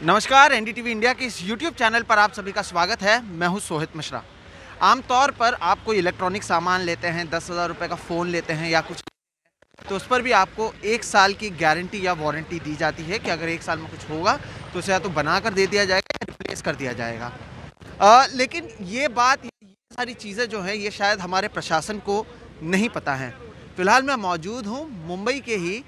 नमस्कार, NDTV India के इस यूट्यूब चैनल पर आप सभी का स्वागत है। मैं हूं सोहित मिश्रा। आमतौर पर आप कोई इलेक्ट्रॉनिक सामान लेते हैं, 10,000 रुपये का फ़ोन लेते हैं या कुछ, तो उस पर भी आपको 1 साल की गारंटी या वारंटी दी जाती है कि अगर 1 साल में कुछ होगा तो उसे या तो बना कर दे दिया जाएगा या रिप्लेस कर दिया जाएगा। लेकिन ये सारी चीज़ें जो हैं ये शायद हमारे प्रशासन को नहीं पता है। फ़िलहाल मैं मौजूद हूँ मुंबई के ही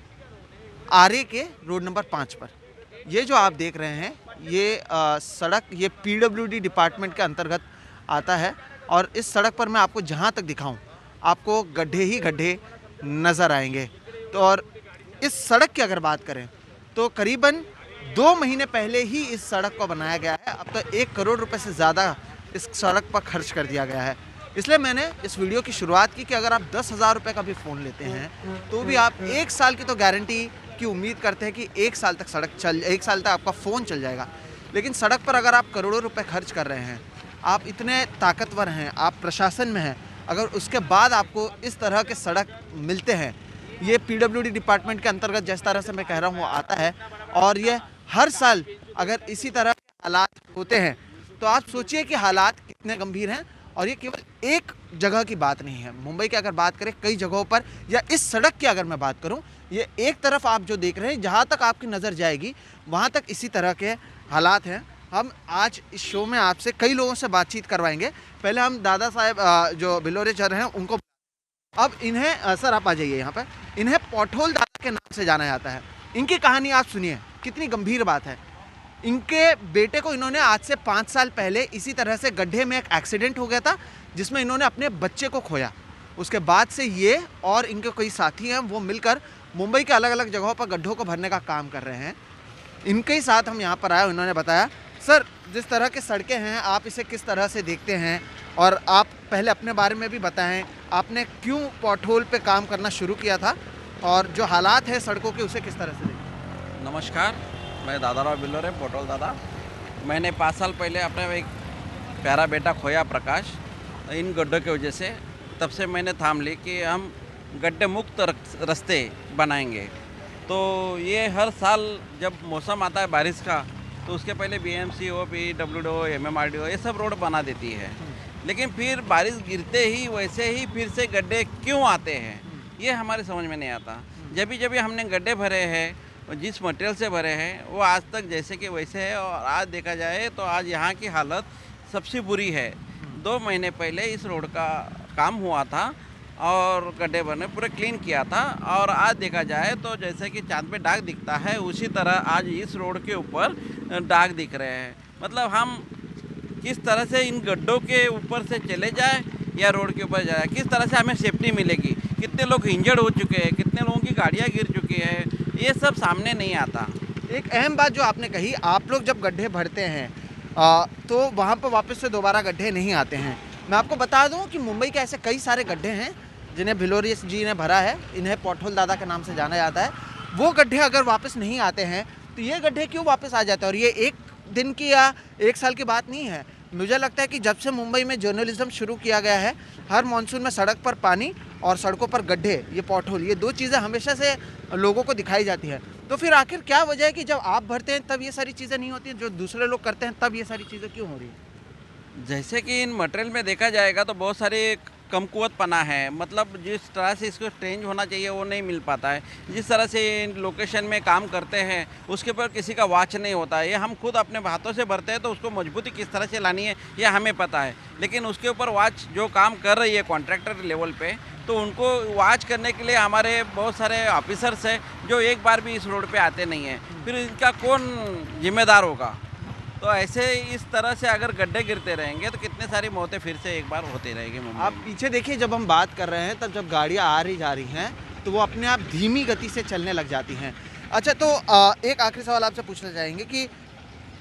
आरए के रोड नंबर 5 पर। ये जो आप देख रहे हैं ये सड़क ये पीडब्ल्यूडी डिपार्टमेंट के अंतर्गत आता है और इस सड़क पर मैं आपको जहाँ तक दिखाऊं आपको गड्ढे ही गड्ढे नज़र आएंगे। तो और इस सड़क की अगर बात करें तो करीबन 2 महीने पहले ही इस सड़क को बनाया गया है। अब तो 1 करोड़ रुपए से ज़्यादा इस सड़क पर खर्च कर दिया गया है। इसलिए मैंने इस वीडियो की शुरुआत की कि अगर आप 10,000 रुपये का भी फ़ोन लेते हैं तो भी आप 1 साल की तो गारंटी की उम्मीद करते हैं कि 1 साल तक 1 साल तक आपका फ़ोन चल जाएगा। लेकिन सड़क पर अगर आप करोड़ों रुपए खर्च कर रहे हैं, आप इतने ताकतवर हैं, आप प्रशासन में हैं, अगर उसके बाद आपको इस तरह के सड़क मिलते हैं, ये पीडब्ल्यूडी डिपार्टमेंट के अंतर्गत जिस तरह से मैं कह रहा हूँ वो आता है और ये हर साल अगर इसी तरह के हालात होते हैं तो आप सोचिए कि हालात कितने गंभीर हैं। और ये केवल एक जगह की बात नहीं है, मुंबई की अगर बात करें कई जगहों पर, या इस सड़क की अगर मैं बात करूं, ये एक तरफ आप जो देख रहे हैं जहां तक आपकी नज़र जाएगी वहां तक इसी तरह के हालात हैं। हम आज इस शो में आपसे कई लोगों से बातचीत करवाएंगे। पहले हम दादा साहब जो बिलोरे सर हैं उनको, अब इन्हें सर आप आ जाइए यहाँ पर, इन्हें पॉटहोल दादा के नाम से जाना जाता है। इनकी कहानी आप सुनिए, कितनी गंभीर बात है। इनके बेटे को इन्होंने आज से 5 साल पहले इसी तरह से गड्ढे में एक एक्सीडेंट हो गया था जिसमें इन्होंने अपने बच्चे को खोया। उसके बाद से ये और इनके कई साथी हैं वो मिलकर मुंबई के अलग अलग जगहों पर गड्ढों को भरने का काम कर रहे हैं। इनके ही साथ हम यहाँ पर आए, उन्होंने बताया सर जिस तरह के सड़कें हैं आप इसे किस तरह से देखते हैं, और आप पहले अपने बारे में भी बताएं, आपने क्यों पॉटहोल पे काम करना शुरू किया था और जो हालात हैं सड़कों के उसे किस तरह से देखते हैं। नमस्कार, मैं दादाराव बिल्लोरे पॉटहोल दादा। मैंने 5 साल पहले अपना एक प्यारा बेटा खोया प्रकाश, इन गड्ढों की वजह से। तब से मैंने ठान ली कि हम गड्ढे मुक्त रास्ते बनाएंगे। तो ये हर साल जब मौसम आता है बारिश का तो उसके पहले बीएमसी हो, पीडब्ल्यूडी, एमएमआरडीओ ये सब रोड बना देती है। लेकिन फिर बारिश गिरते ही वैसे ही फिर से गड्ढे क्यों आते हैं ये हमारे समझ में नहीं आता। जब हमने गड्ढे भरे हैं, जिस मटेरियल से भरे हैं वो आज तक जैसे कि वैसे है। और आज देखा जाए तो आज यहाँ की हालत सबसे बुरी है। 2 महीने पहले इस रोड का काम हुआ था और गड्ढे भरने पूरे क्लीन किया था, और आज देखा जाए तो जैसे कि चांद पे दाग दिखता है उसी तरह आज इस रोड के ऊपर दाग दिख रहे हैं। मतलब हम किस तरह से इन गड्ढों के ऊपर से चले जाए या रोड के ऊपर जाए, किस तरह से हमें सेफ्टी मिलेगी, कितने लोग इंजर्ड हो चुके हैं, कितने लोगों की गाड़ियाँ गिर चुकी हैं, ये सब सामने नहीं आता। एक अहम बात जो आपने कही, आप लोग जब गड्ढे भरते हैं तो वहाँ पर वापस से दोबारा गड्ढे नहीं आते हैं। मैं आपको बता दूं कि मुंबई के ऐसे कई सारे गड्ढे हैं जिन्हें बिलोरी जी ने भरा है, इन्हें पॉटहोल दादा के नाम से जाना जाता है। वो गड्ढे अगर वापस नहीं आते हैं तो ये गड्ढे क्यों वापस आ जाते हैं। और ये 1 दिन की या 1 साल की बात नहीं है। मुझे लगता है कि जब से मुंबई में जर्नलिज्म शुरू किया गया है, हर मानसून में सड़क पर पानी और सड़कों पर गड्ढे, ये पॉटहोल, ये 2 चीज़ें हमेशा से लोगों को दिखाई जाती है। तो फिर आखिर क्या वजह है कि जब आप भरते हैं तब ये सारी चीज़ें नहीं होती हैं, जो दूसरे लोग करते हैं तब ये सारी चीज़ें क्यों हो रही हैं? जैसे कि इन मटेरियल में देखा जाएगा तो बहुत सारे कमकुवतपना है। मतलब जिस तरह से इसको चेंज होना चाहिए वो नहीं मिल पाता है। जिस तरह से इन लोकेशन में काम करते हैं उसके ऊपर किसी का वाच नहीं होता है। ये हम खुद अपने हाथों से भरते हैं तो उसको मजबूती किस तरह से लानी है ये हमें पता है। लेकिन उसके ऊपर वाच जो काम कर रही है कॉन्ट्रैक्टर लेवल पे, तो उनको वाच करने के लिए हमारे बहुत सारे ऑफिसर्स हैं जो एक बार भी इस रोड पे आते नहीं हैं। फिर इनका कौन जिम्मेदार होगा। तो ऐसे इस तरह से अगर गड्ढे गिरते रहेंगे तो कितने सारी मौतें फिर से एक बार होती रहेगी मुंबई। आप पीछे देखिए, जब हम बात कर रहे हैं तब जब गाड़ियाँ आ रही जा रही हैं तो वो अपने आप धीमी गति से चलने लग जाती हैं। अच्छा, तो एक आखिरी सवाल आपसे पूछना चाहेंगे कि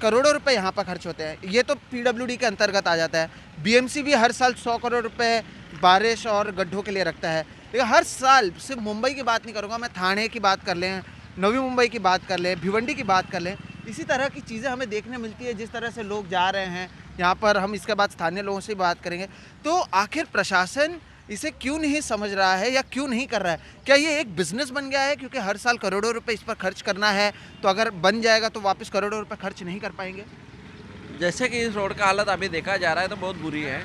करोड़ों रुपए यहाँ पर खर्च होते हैं, ये तो पीडब्ल्यूडी के अंतर्गत आ जाता है। बीएमसी भी हर साल 100 करोड़ रुपए बारिश और गड्ढों के लिए रखता है। लेकिन हर साल, सिर्फ मुंबई की बात नहीं करूँगा मैं, थाने की बात कर लें, नवी मुंबई की बात कर लें, भिवंडी की बात कर लें, इसी तरह की चीज़ें हमें देखने मिलती है। जिस तरह से लोग जा रहे हैं यहाँ पर, हम इसके बाद स्थानीय लोगों से बात करेंगे। तो आखिर प्रशासन इसे क्यों नहीं समझ रहा है या क्यों नहीं कर रहा है? क्या ये एक बिजनेस बन गया है क्योंकि हर साल करोड़ों रुपए इस पर खर्च करना है, तो अगर बन जाएगा तो वापस करोड़ों रुपए खर्च नहीं कर पाएंगे? जैसे कि इस रोड का हालत अभी देखा जा रहा है तो बहुत बुरी है।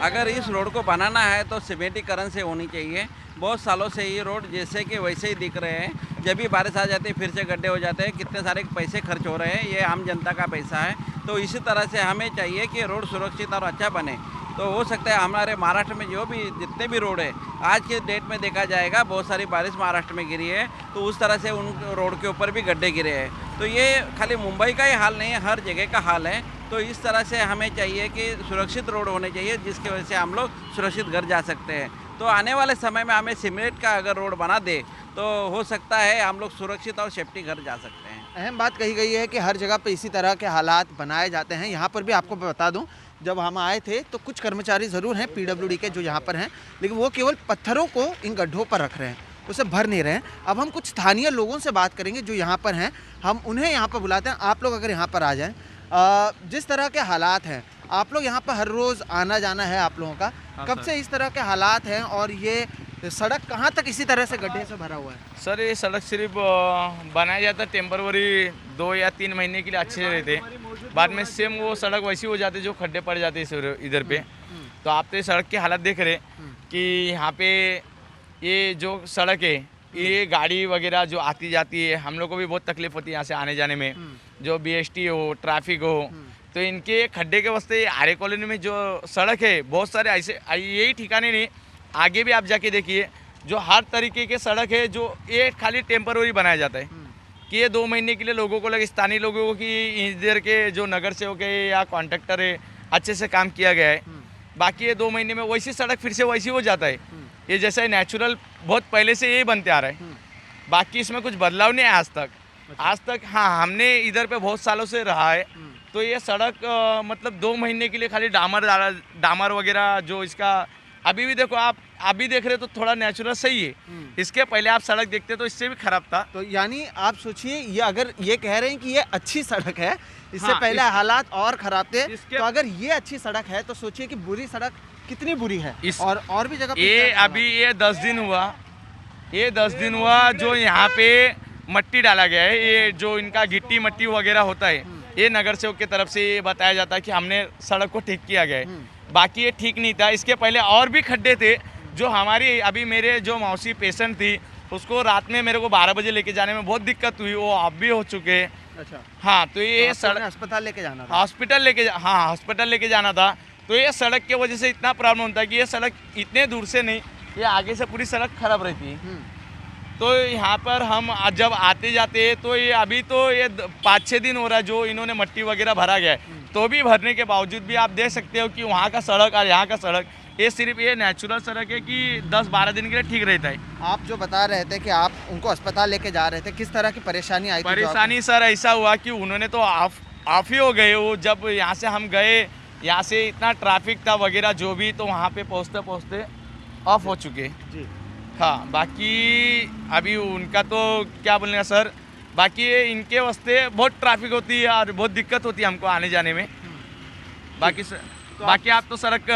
अगर इस रोड को बनाना है तो सीमेंटीकरण से होनी चाहिए। बहुत सालों से ये रोड जैसे कि वैसे ही दिख रहे हैं। जब भी बारिश आ जाती है फिर से गड्ढे हो जाते हैं। कितने सारे पैसे खर्च हो रहे हैं, ये आम जनता का पैसा है। तो इसी तरह से हमें चाहिए कि रोड सुरक्षित और अच्छा बने। तो हो सकता है हमारे महाराष्ट्र में जो भी जितने भी रोड है, आज के डेट में देखा जाएगा बहुत सारी बारिश महाराष्ट्र में गिरी है, तो उस तरह से उन रोड के ऊपर भी गड्ढे गिरे हैं। तो ये खाली मुंबई का ही हाल नहीं है, हर जगह का हाल है। तो इस तरह से हमें चाहिए कि सुरक्षित रोड होने चाहिए, जिसकी वजह से हम लोग सुरक्षित घर जा सकते हैं। तो आने वाले समय में हमें सीमेंट का अगर रोड बना दे तो हो सकता है हम लोग सुरक्षित और सेफ्टी घर जा सकते हैं। अहम बात कही गई है कि हर जगह पे इसी तरह के हालात बनाए जाते हैं। यहाँ पर भी आपको बता दूं, जब हम आए थे तो कुछ कर्मचारी ज़रूर हैं पीडब्ल्यूडी के जो यहाँ पर हैं, लेकिन वो केवल पत्थरों को इन गड्ढों पर रख रहे हैं, उसे भर नहीं रहे हैं। अब हम कुछ स्थानीय लोगों से बात करेंगे जो यहाँ पर हैं, हम उन्हें यहाँ पर बुलाते हैं। आप लोग अगर यहाँ पर आ जाएँ, जिस तरह के हालात हैं, आप लोग यहाँ पर हर रोज़ आना जाना है आप लोगों का, कब से इस तरह के हालात हैं और ये सड़क कहाँ तक इसी तरह से गड्ढे से भरा हुआ है? सर ये सड़क सिर्फ बनाया जाता है टेम्परवरी 2 या 3 महीने के लिए अच्छे रहते, बाद में सेम वो सड़क वैसी हो जाती है जो खड्डे पड़ जाते हैं इधर पे। तो आप तो ये सड़क की हालत देख रहे कि यहाँ पे ये जो सड़क है, ये गाड़ी वगैरह जो आती जाती है, हम लोग को भी बहुत तकलीफ होती है यहाँ से आने जाने में। जो BST हो, ट्रैफिक हो, तो इनके खड्डे के वास्ते आर्य कॉलोनी में जो सड़क है, बहुत सारे ऐसे यही ठिकाने नहीं, आगे भी आप जाके देखिए जो हर तरीके के सड़क है जो ये खाली टेम्पररी बनाया जाता है कि ये 2 महीने के लिए लोगों को लगे, स्थानीय लोगों को कि इधर के जो नगर सेवक है या कॉन्ट्रैक्टर है अच्छे से काम किया गया है। बाकी ये 2 महीने में वैसी सड़क फिर से वैसी हो जाता है। ये जैसा नेचुरल बहुत पहले से यही बनते आ रहा है, बाकी इसमें कुछ बदलाव नहीं है आज तक। हाँ, हमने इधर पे बहुत सालों से रहा है, तो ये सड़क मतलब 2 महीने के लिए खाली डामर वगैरह जो इसका अभी भी देखो, आप अभी देख रहे हो तो थोड़ा नेचुरल सही है। इसके पहले आप सड़क देखते तो इससे भी खराब था। तो यानी आप सोचिए, ये अगर ये कह रहे हैं कि ये अच्छी सड़क है, इससे पहले हालात और खराब थे, तो अगर ये अच्छी सड़क है तो सोचिए कि बुरी सड़क कितनी बुरी है। और भी जगह ये अभी ये 10 दिन हुआ जो यहाँ पे मट्टी डाला गया है, ये जो इनका गिट्टी मट्टी वगैरह होता है, ये नगर सेवक की तरफ से ये बताया जाता है कि हमने सड़क को ठीक किया गया है। बाकी ये ठीक नहीं था, इसके पहले और भी खड्डे थे जो हमारी अभी मेरे जो मौसी पेशेंट थी उसको रात में मेरे को 12 बजे लेके जाने में बहुत दिक्कत हुई, वो अब भी हो चुके हैं। अच्छा, हाँ, तो ये सड़क अस्पताल लेके जाना था। हॉस्पिटल लेके जाना था। तो ये सड़क की वजह से इतना प्रॉब्लम होता है कि ये सड़क इतने दूर से नहीं, ये आगे से पूरी सड़क खराब रहती है। तो यहाँ पर हम जब आते जाते हैं तो ये अभी तो ये 5-6 दिन हो रहा है जो इन्होंने मट्टी वगैरह भरा गया है, तो भी भरने के बावजूद भी आप देख सकते हो कि वहाँ का सड़क और यहाँ का सड़क, ये सिर्फ ये नेचुरल सड़क है कि 10-12 दिन के लिए ठीक रहता है। आप जो बता रहे थे कि आप उनको अस्पताल लेके जा रहे थे, किस तरह की परेशानी आई थी? परेशानी सर ऐसा हुआ कि उन्होंने तो ऑफ ही हो गए। वो जब यहाँ से हम गए, यहाँ से इतना ट्रैफिक था वगैरह जो भी, तो वहाँ पे पहुँचते ऑफ हो चुके जी। हाँ, बाकी अभी उनका तो क्या बोलेंगे सर, बाकी इनके वास्ते बहुत ट्रैफिक होती है और बहुत दिक्कत होती है हमको आने जाने में। बाकी बाकी आप तो सड़क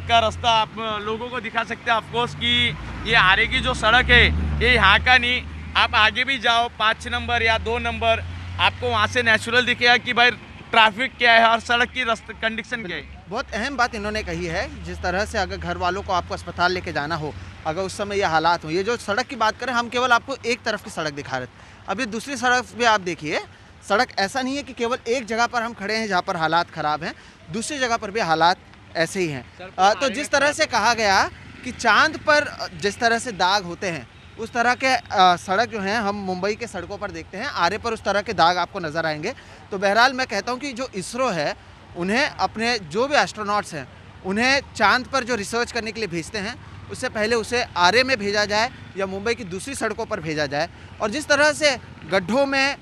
का रास्ता आप लोगों को दिखा सकते हैं ऑफकोर्स कि ये आगे की जो सड़क है ये यहाँ का नहीं, आप आगे भी जाओ 5 नंबर या 2 नंबर, आपको वहाँ से नेचुरल दिखेगा कि भाई ट्रैफिक क्या है और सड़क की कंडीशन क्या है। बहुत अहम बात इन्होंने कही है, जिस तरह से अगर घर वालों को आपको अस्पताल लेके जाना हो, अगर उस समय ये हालात हो। ये जो सड़क की बात करें, हम केवल आपको एक तरफ की सड़क दिखा रहे थे, अभी दूसरी सड़क भी आप देखिए। सड़क ऐसा नहीं है कि केवल एक जगह पर हम खड़े हैं जहाँ पर हालात ख़राब हैं, दूसरी जगह पर भी हालात ऐसे ही हैं। तो जिस तरह से कहा गया कि चांद पर जिस तरह से दाग होते हैं, उस तरह के सड़क जो हैं हम मुंबई के सड़कों पर देखते हैं, आरे पर उस तरह के दाग आपको नज़र आएंगे। तो बहरहाल मैं कहता हूँ कि जो इसरो है, उन्हें अपने जो भी एस्ट्रोनॉट्स हैं, उन्हें चांद पर जो रिसर्च करने के लिए भेजते हैं, उससे पहले उसे आरे में भेजा जाए या मुंबई की दूसरी सड़कों पर भेजा जाए। और जिस तरह से गड्ढों में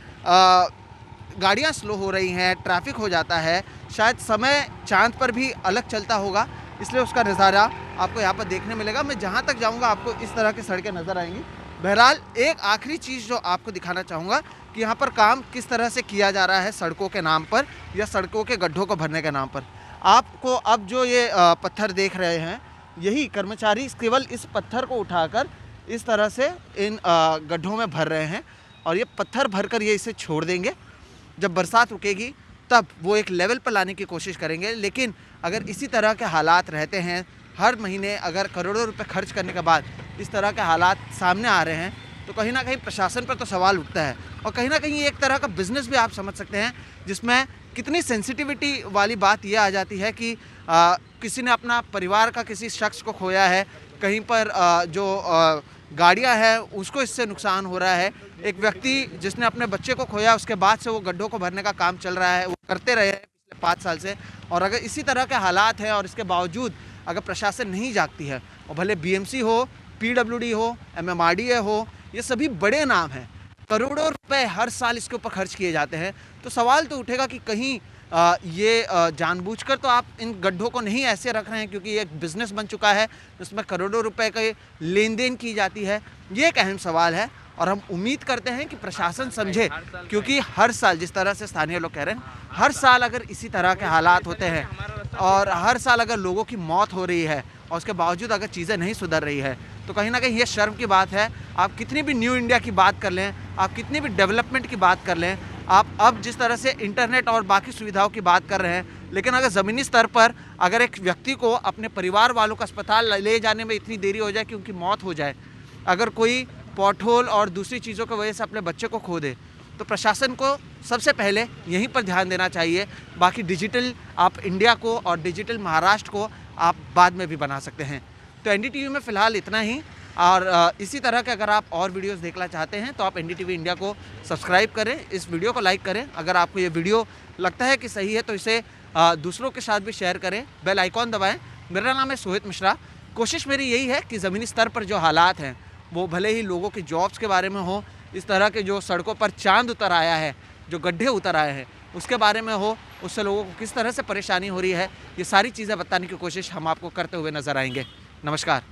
गाड़ियाँ स्लो हो रही हैं, ट्रैफिक हो जाता है, शायद समय चांद पर भी अलग चलता होगा, इसलिए उसका नज़ारा आपको यहाँ पर देखने मिलेगा। मैं जहाँ तक जाऊँगा आपको इस तरह की सड़कें नज़र आएंगी। बहरहाल एक आखिरी चीज़ जो आपको दिखाना चाहूँगा कि यहाँ पर काम किस तरह से किया जा रहा है सड़कों के नाम पर या सड़कों के गड्ढों को भरने के नाम पर। आपको अब जो ये पत्थर देख रहे हैं, यही कर्मचारी केवल इस पत्थर को उठाकर इस तरह से इन गड्ढों में भर रहे हैं और ये पत्थर भरकर ये इसे छोड़ देंगे। जब बरसात रुकेगी तब वो एक लेवल पर लाने की कोशिश करेंगे। लेकिन अगर इसी तरह के हालात रहते हैं, हर महीने अगर करोड़ों रुपए खर्च करने के बाद इस तरह के हालात सामने आ रहे हैं, तो कहीं ना कहीं प्रशासन पर तो सवाल उठता है। और कहीं ना कहीं एक तरह का बिजनेस भी आप समझ सकते हैं, जिसमें कितनी सेंसिटिविटी वाली बात यह आ जाती है कि किसी ने अपना परिवार का किसी शख्स को खोया है, कहीं पर जो गाड़ियां हैं उसको इससे नुकसान हो रहा है। एक व्यक्ति जिसने अपने बच्चे को खोया, उसके बाद से वो गड्ढों को भरने का काम चल रहा है, वो करते रहे हैं पिछले 5 साल से। और अगर इसी तरह के हालात हैं और इसके बावजूद अगर प्रशासन नहीं जागती है, और भले बीएमसी हो, पीडब्ल्यूडी हो, एमएमआरडीए हो, ये सभी बड़े नाम हैं, करोड़ों रुपए हर साल इसके ऊपर खर्च किए जाते हैं, तो सवाल तो उठेगा कि कहीं ये जानबूझकर तो आप इन गड्ढों को नहीं ऐसे रख रहे हैं क्योंकि ये एक बिज़नेस बन चुका है, उसमें करोड़ों रुपए के लेन देन की जाती है। ये एक अहम सवाल है और हम उम्मीद करते हैं कि प्रशासन समझे, क्योंकि हर साल, जिस तरह से स्थानीय लोग कह रहे हैं, हर साल अगर इसी तरह के हालात होते हैं और हर साल अगर लोगों की मौत हो रही है और उसके बावजूद अगर चीज़ें नहीं सुधर रही है, तो कहीं ना कहीं ये शर्म की बात है। आप कितनी भी न्यू इंडिया की बात कर लें, आप कितनी भी डेवलपमेंट की बात कर लें, आप अब जिस तरह से इंटरनेट और बाकी सुविधाओं की बात कर रहे हैं, लेकिन अगर ज़मीनी स्तर पर अगर एक व्यक्ति को अपने परिवार वालों को अस्पताल ले जाने में इतनी देरी हो जाए कि उनकी मौत हो जाए, अगर कोई पॉटहोल और दूसरी चीज़ों की वजह से अपने बच्चे को खो दे, तो प्रशासन को सबसे पहले यहीं पर ध्यान देना चाहिए। बाकी डिजिटल आप इंडिया को और डिजिटल महाराष्ट्र को आप बाद में भी बना सकते हैं। तो एनडीटीवी में फ़िलहाल इतना ही, और इसी तरह के अगर आप और वीडियोस देखना चाहते हैं तो आप एनडीटीवी इंडिया को सब्सक्राइब करें, इस वीडियो को लाइक करें। अगर आपको ये वीडियो लगता है कि सही है तो इसे दूसरों के साथ भी शेयर करें, बेल आइकॉन दबाएं। मेरा नाम है सोहित मिश्रा। कोशिश मेरी यही है कि ज़मीनी स्तर पर जो हालात हैं, वो भले ही लोगों की जॉब्स के बारे में हो, इस तरह के जो सड़कों पर चांद उतर आया है, जो गड्ढे उतर आए हैं, उसके बारे में हो, उससे लोगों को किस तरह से परेशानी हो रही है, ये सारी चीज़ें बताने की कोशिश हम आपको करते हुए नज़र आएंगे। नमस्कार।